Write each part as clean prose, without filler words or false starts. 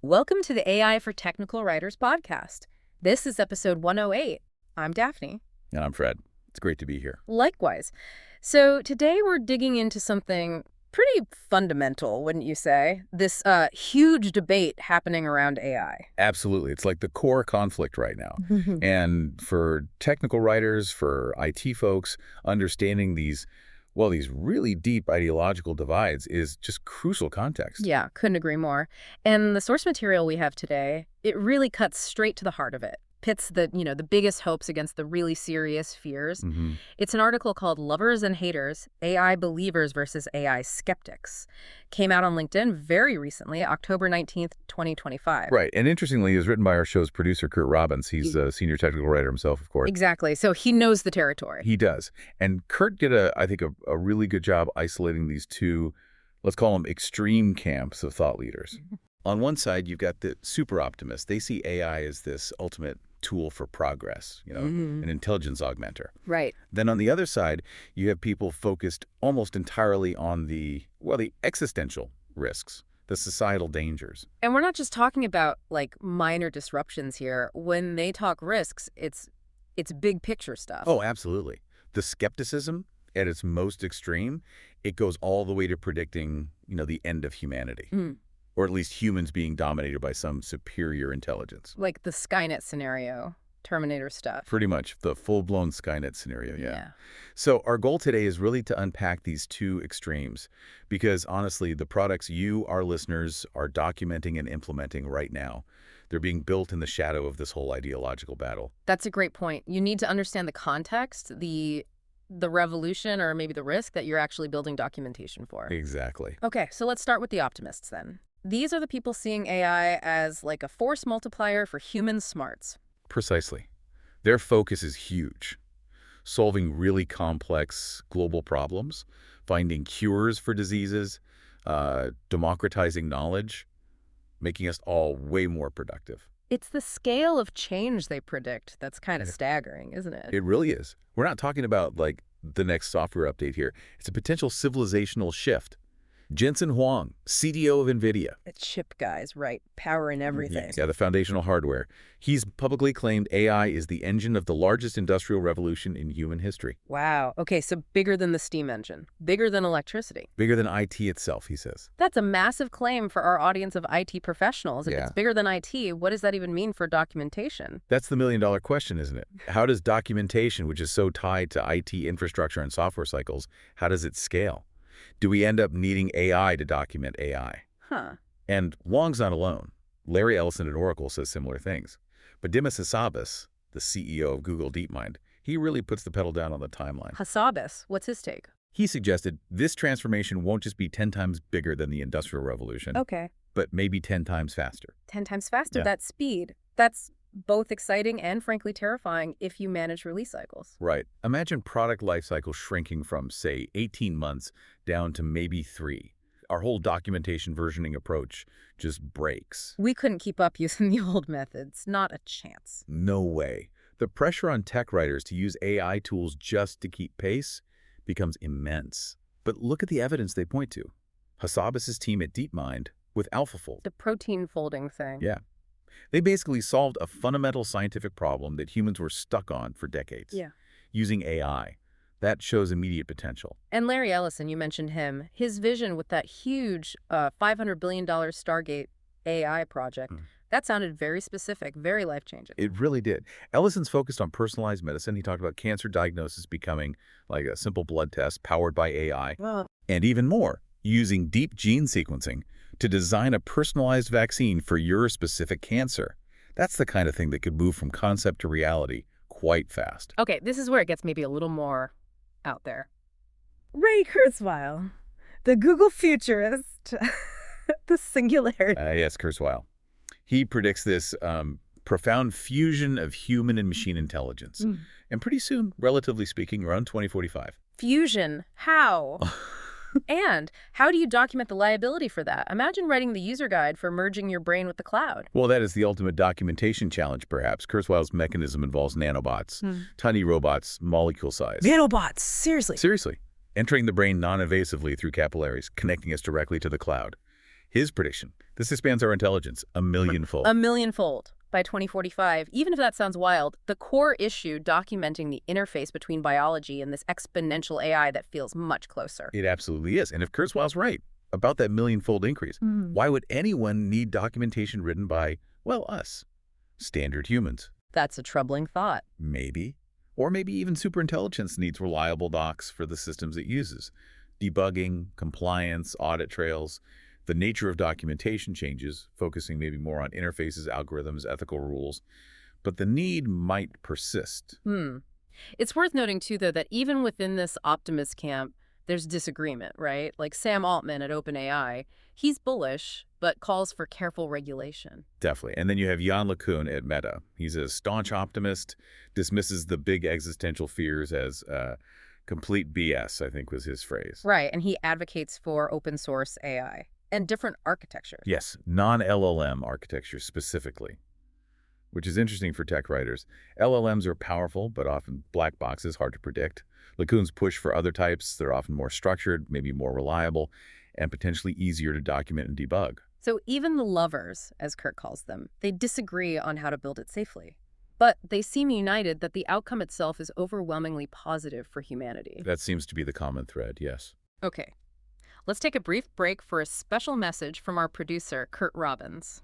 Welcome to the AI for Technical Writers podcast. This is episode 108. I'm Daphne. And I'm Fred. It's great to be here. Likewise. So today we're digging into something pretty fundamental, wouldn't you say? This huge debate happening around AI. Absolutely. It's like the core conflict right now. And for technical writers, for IT folks, understanding these really deep ideological divides is just crucial context. Yeah, couldn't agree more. And the source material we have today, it really cuts straight to the heart of it. Pits the biggest hopes against the really serious fears. It's an article called Lovers and Haters, AI Believers versus AI Skeptics. Came out on LinkedIn very recently, October 19th, 2025. Right. And interestingly, it was written by our show's producer, Curt Robbins. He's a senior technical writer himself, of course. Exactly. So he knows the territory. He does. And Curt did, I think, a really good job isolating these two, let's call them extreme camps of thought leaders. On one side, you've got the super optimists. They see AI as this ultimate tool for progress, an intelligence augmenter. Right. Then on the other side, you have people focused almost entirely on the existential risks, the societal dangers. And we're not just talking about minor disruptions here. When they talk risks, it's big picture stuff. Oh, absolutely. The skepticism at its most extreme, it goes all the way to predicting, the end of humanity. Or at least humans being dominated by some superior intelligence. Like the Skynet scenario, Terminator stuff. Pretty much, the full-blown Skynet scenario, yeah. So our goal today is really to unpack these two extremes because, honestly, the products you, our listeners, are documenting and implementing right now, they're being built in the shadow of this whole ideological battle. That's a great point. You need to understand the context, the revolution, or maybe the risk that you're actually building documentation for. Exactly. Okay, so let's start with the optimists then. These are the people seeing AI as like a force multiplier for human smarts. Precisely. Their focus is huge. Solving really complex global problems, finding cures for diseases, democratizing knowledge, making us all way more productive. It's the scale of change they predict that's kind of staggering, isn't it? It really is. We're not talking about the next software update here. It's a potential civilizational shift. Jensen Huang, CDO of NVIDIA. The chip guys, right? Power and everything. Yeah, the foundational hardware. He's publicly claimed AI is the engine of the largest industrial revolution in human history. Wow. Okay, so bigger than the steam engine. Bigger than electricity. Bigger than IT itself, he says. That's a massive claim for our audience of IT professionals. If it's bigger than IT, what does that even mean for documentation? That's the million-dollar question, isn't it? How does documentation, which is so tied to IT infrastructure and software cycles, how does it scale? Do we end up needing AI to document AI? And Huang's not alone. Larry Ellison at Oracle says similar things. But Dimas Hassabis, the CEO of Google DeepMind, he really puts the pedal down on the timeline. Hassabis, what's his take? He suggested this transformation won't just be 10 times bigger than the Industrial Revolution, but maybe 10 times faster. 10 times faster? Yeah. That speed. That's both exciting and frankly terrifying if you manage release cycles. Right. Imagine product life cycle shrinking from, say, 18 months down to maybe 3. Our whole documentation versioning approach just breaks. We couldn't keep up using the old methods. Not a chance. No way. The pressure on tech writers to use AI tools just to keep pace becomes immense. But look at the evidence they point to. Hassabis' team at DeepMind with AlphaFold. The protein folding thing. Yeah. They basically solved a fundamental scientific problem that humans were stuck on for decades. Using AI. That shows immediate potential. And Larry Ellison, you mentioned him. His vision with that huge $500 billion Stargate AI project, that sounded very specific, very life-changing. It really did. Ellison's focused on personalized medicine. He talked about cancer diagnosis becoming like a simple blood test powered by AI. And even more, using deep gene sequencing to design a personalized vaccine for your specific cancer. That's the kind of thing that could move from concept to reality quite fast. Okay, this is where it gets maybe a little more out there. Ray Kurzweil, the Google futurist, the singularity. Yes, Kurzweil. He predicts this profound fusion of human and machine intelligence. And pretty soon, relatively speaking, around 2045. Fusion? How? And how do you document the liability for that? Imagine writing the user guide for merging your brain with the cloud. Well, that is the ultimate documentation challenge, perhaps. Kurzweil's mechanism involves nanobots, tiny robots, molecule size. Nanobots? Seriously? Seriously. Entering the brain non-invasively through capillaries, connecting us directly to the cloud. His prediction, this expands our intelligence a millionfold. A millionfold by 2045. Even if that sounds wild, the core issue documenting the interface between biology and this exponential AI that feels much closer. It absolutely is. And if Kurzweil's right about that millionfold increase, why would anyone need documentation written by, well, us, standard humans? That's a troubling thought. Maybe. Or maybe even superintelligence needs reliable docs for the systems it uses. Debugging, compliance, audit trails. The nature of documentation changes, focusing maybe more on interfaces, algorithms, ethical rules. But the need might persist. It's worth noting, too, though, that even within this optimist camp, there's disagreement, right? Like Sam Altman at OpenAI, he's bullish, but calls for careful regulation. Definitely. And then you have Jan LeCun at Meta. He's a staunch optimist, dismisses the big existential fears as complete BS, I think was his phrase. Right, and he advocates for open source AI and different architectures. Yes, non-LLM architecture specifically, which is interesting for tech writers. LLMs are powerful, but often black boxes, hard to predict. LeCun's push for other types, they're often more structured, maybe more reliable, and potentially easier to document and debug. So even the lovers, as Curt calls them, they disagree on how to build it safely. But they seem united that the outcome itself is overwhelmingly positive for humanity. That seems to be the common thread, yes. Okay. Let's take a brief break for a special message from our producer, Curt Robbins.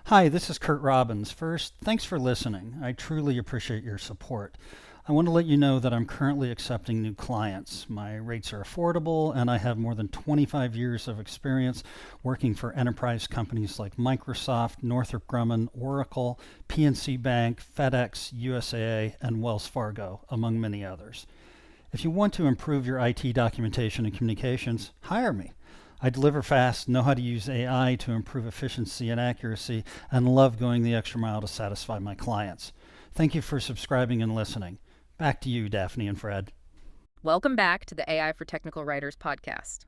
Hi, this is Curt Robbins. First, thanks for listening. I truly appreciate your support. I want to let you know that I'm currently accepting new clients. My rates are affordable, and I have more than 25 years of experience working for enterprise companies like Microsoft, Northrop Grumman, Oracle, PNC Bank, FedEx, USAA, and Wells Fargo, among many others. If you want to improve your IT documentation and communications, hire me. I deliver fast, know how to use AI to improve efficiency and accuracy, and love going the extra mile to satisfy my clients. Thank you for subscribing and listening. Back to you, Daphne and Fred. Welcome back to the AI for Technical Writers podcast.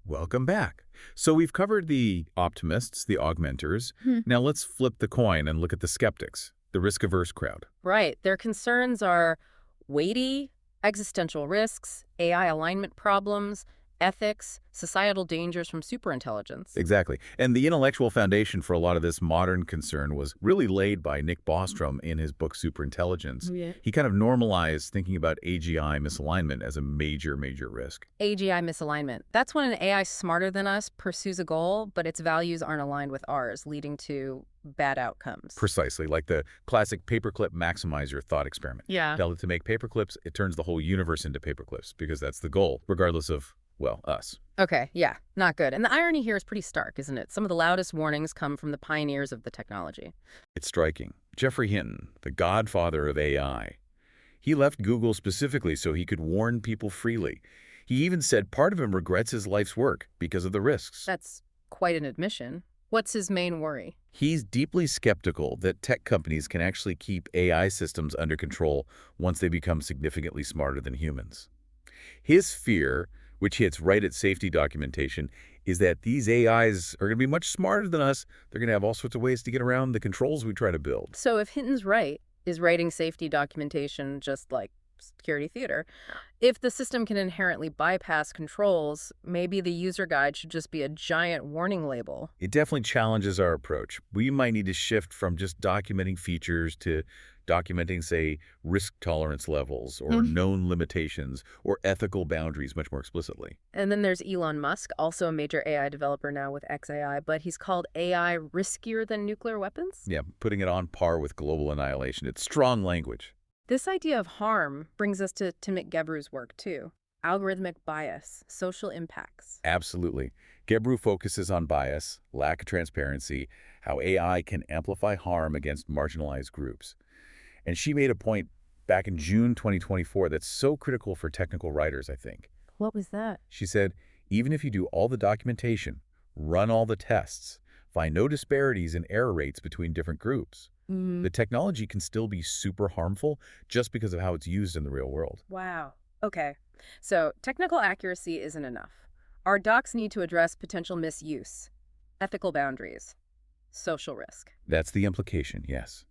Welcome back. So we've covered the optimists, the augmenters. Now let's flip the coin and look at the skeptics, the risk-averse crowd. Right. Their concerns are weighty, existential risks, AI alignment problems, ethics, societal dangers from superintelligence. Exactly. And the intellectual foundation for a lot of this modern concern was really laid by Nick Bostrom in his book Superintelligence. Yeah. He kind of normalized thinking about AGI misalignment as a major, major risk. AGI misalignment. That's when an AI smarter than us pursues a goal, but its values aren't aligned with ours, leading to bad outcomes. Precisely, like the classic paperclip maximizer thought experiment. Yeah. Tell it to make paperclips, it turns the whole universe into paperclips because that's the goal, regardless of, well, us. Okay, yeah, not good. And the irony here is pretty stark, isn't it? Some of the loudest warnings come from the pioneers of the technology. It's striking. Geoffrey Hinton, the godfather of AI. He left Google specifically so he could warn people freely. He even said part of him regrets his life's work because of the risks. That's quite an admission. What's his main worry? He's deeply skeptical that tech companies can actually keep AI systems under control once they become significantly smarter than humans. His fear, which hits right at safety documentation, is that these AIs are going to be much smarter than us. They're going to have all sorts of ways to get around the controls we try to build. So if Hinton's right, is writing safety documentation just like security theater? If the system can inherently bypass controls, maybe the user guide should just be a giant warning label. It definitely challenges our approach. We might need to shift from just documenting features to documenting, say, risk tolerance levels or known limitations or ethical boundaries much more explicitly. And then there's Elon Musk, also a major AI developer now with XAI, but he's called AI riskier than nuclear weapons? Yeah, putting it on par with global annihilation. It's strong language. This idea of harm brings us to Timothy Gebru's work, too. Algorithmic bias, social impacts. Absolutely. Gebru focuses on bias, lack of transparency, how AI can amplify harm against marginalized groups. And she made a point back in June 2024 that's so critical for technical writers, I think. What was that? She said, even if you do all the documentation, run all the tests, find no disparities in error rates between different groups, the technology can still be super harmful just because of how it's used in the real world. Wow. Okay. So technical accuracy isn't enough. Our docs need to address potential misuse, ethical boundaries, social risk. That's the implication, yes.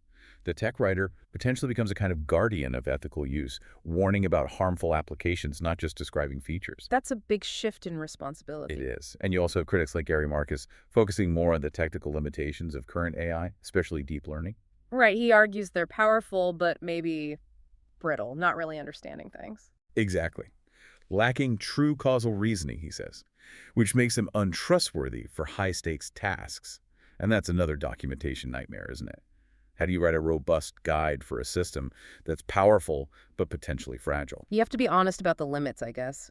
The tech writer potentially becomes a kind of guardian of ethical use, warning about harmful applications, not just describing features. That's a big shift in responsibility. It is. And you also have critics like Gary Marcus focusing more on the technical limitations of current AI, especially deep learning. Right, he argues they're powerful, but maybe brittle, not really understanding things. Exactly. Lacking true causal reasoning, he says, which makes them untrustworthy for high-stakes tasks. And that's another documentation nightmare, isn't it? How do you write a robust guide for a system that's powerful but potentially fragile? You have to be honest about the limits, I guess.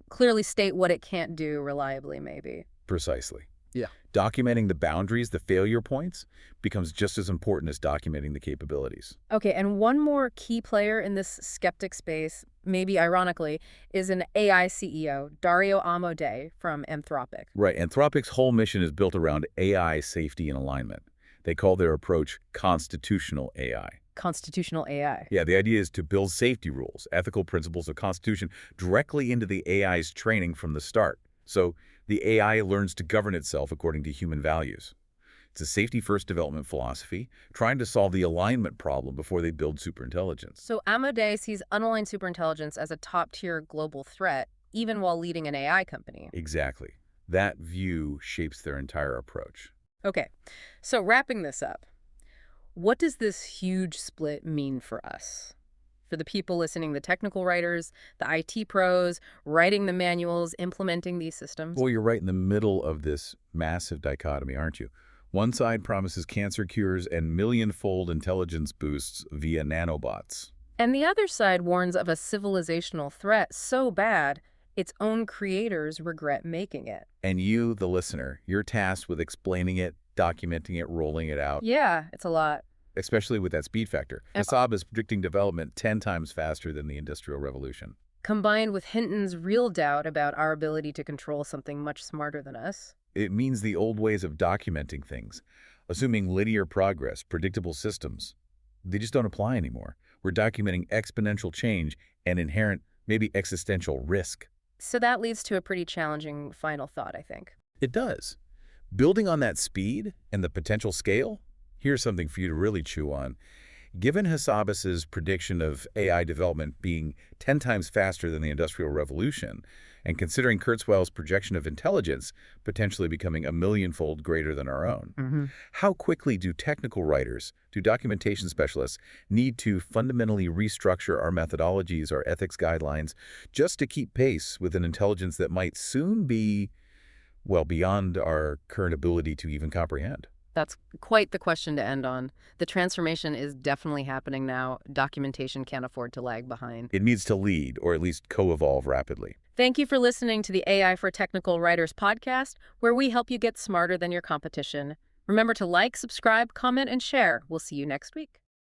Clearly state what it can't do reliably, maybe. Precisely. Yeah. Documenting the boundaries, the failure points, becomes just as important as documenting the capabilities. Okay, and one more key player in this skeptic space, maybe ironically, is an AI CEO, Dario Amodei from Anthropic. Right. Anthropic's whole mission is built around AI safety and alignment. They call their approach constitutional AI. Constitutional AI. Yeah, the idea is to build safety rules, ethical principles of constitution directly into the AI's training from the start. So the AI learns to govern itself according to human values. It's a safety-first development philosophy, trying to solve the alignment problem before they build superintelligence. So Amodei sees unaligned superintelligence as a top-tier global threat, even while leading an AI company. Exactly. That view shapes their entire approach. Okay, so wrapping this up, what does this huge split mean for us? For the people listening, the technical writers, the IT pros, writing the manuals, implementing these systems? Well, you're right in the middle of this massive dichotomy, aren't you? One side promises cancer cures and million-fold intelligence boosts via nanobots. And the other side warns of a civilizational threat so bad, its own creators regret making it. And you, the listener, you're tasked with explaining it, documenting it, rolling it out. Yeah, it's a lot. Especially with that speed factor. Hassab is predicting development 10 times faster than the Industrial Revolution. Combined with Hinton's real doubt about our ability to control something much smarter than us. It means the old ways of documenting things, assuming linear progress, predictable systems, they just don't apply anymore. We're documenting exponential change and inherent, maybe existential risk. So that leads to a pretty challenging final thought, I think. It does. Building on that speed and the potential scale, here's something for you to really chew on. Given Hassabis's prediction of AI development being 10 times faster than the Industrial Revolution, and considering Kurzweil's projection of intelligence potentially becoming a millionfold greater than our own, how quickly do technical writers, do documentation specialists need to fundamentally restructure our methodologies, our ethics guidelines, just to keep pace with an intelligence that might soon be, well, beyond our current ability to even comprehend? That's quite the question to end on. The transformation is definitely happening now. Documentation can't afford to lag behind. It needs to lead, or at least co-evolve rapidly. Thank you for listening to the AI for Technical Writers podcast, where we help you get smarter than your competition. Remember to like, subscribe, comment, and share. We'll see you next week.